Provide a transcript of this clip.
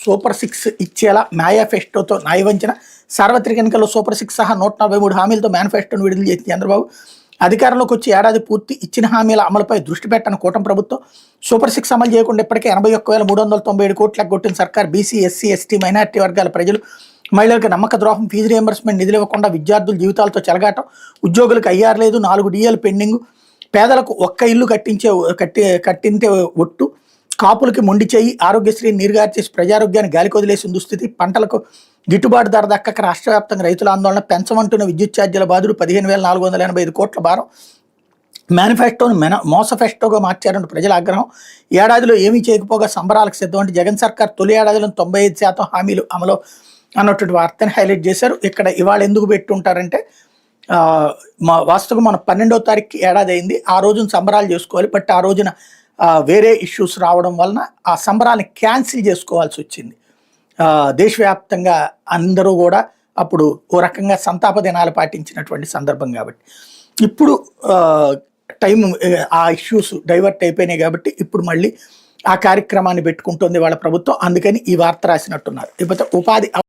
Super 6 ఇచ్చేలా మేనిఫెస్టోతో న్యాయవంచన, సార్వత్రిక ఎన్నికల్లో సూపర్ 6 సహా 143 హామీలతో మేనిఫెస్టోను విడుదల చేసింది చంద్రబాబు. అధికారంలోకి వచ్చి ఏడాది పూర్తి, ఇచ్చిన హామీల అమలుపై దృష్టి పెట్టని కూటమి ప్రభుత్వం. సూపర్ 6 అమలు చేయకుండా ఇప్పటికే 81,397 కోట్లు ఎగ్గొట్టిన సర్కార్. బీసీ, ఎస్సీ, ఎస్టీ, మైనార్టీ వర్గాల ప్రజలు, మహిళలకు నమ్మక ద్రోహం, ఫీజు రియంబర్స్మెంట్ నిధులు ఇవ్వకుండా విద్యార్థుల జీవితాలతో చెలగాటం, ఉద్యోగులకు ఐఆర్ లేదు, 4 డిఏలు పెండింగ్, పేదలకు ఒక్క ఇల్లు కట్టింటే ఒట్టు, కాపులకి మొండి చేయి, ఆరోగ్యశ్రీ నీరుగార్చేసి ప్రజారోగ్యాన్ని గాలికి వదిలేసిన దుస్థితి, పంటలకు గిట్టుబాటు ధర దక్కక రాష్ట్ర వ్యాప్తంగా రైతుల ఆందోళన, పెంచమంటున్న విద్యుత్ ఛార్జీల బాధలు, 15,485 కోట్ల భారం, మేనిఫెస్టోను మోసఫెస్టోగా మార్చారంటూ ప్రజల ఆగ్రహం, ఏడాదిలో ఏమీ చేయకపోగా సంబరాలకు సిద్ధం అంటే జగన్ సర్కార్ తొలి ఏడాదిలో 95% హామీలు అమలు అన్నటువంటి వార్తని హైలైట్ చేశారు. ఇక్కడ ఇవాళ ఎందుకు పెట్టుంటారంటే వాస్తవం మన 12వ తారీఖుకి ఏడాది అయింది, ఆ రోజున సంబరాలు చేసుకోవాలి. బట్ ఆ రోజున వేరే ఇష్యూస్ రావడం వలన ఆ సంబరాన్ని క్యాన్సిల్ చేసుకోవాల్సి వచ్చింది. దేశవ్యాప్తంగా అందరూ కూడా అప్పుడు ఓ రకంగా సంతాప దినాలు పాటించినటువంటి సందర్భం కాబట్టి ఇప్పుడు టైం ఆ ఇష్యూస్ డైవర్ట్ అయిపోయినాయి కాబట్టి ఇప్పుడు మళ్ళీ ఆ కార్యక్రమాన్ని పెట్టుకుంటుంది వాళ్ళ ప్రభుత్వం. అందుకని ఈ వార్త రాసినట్టున్నారు. లేకపోతే ఉపాధి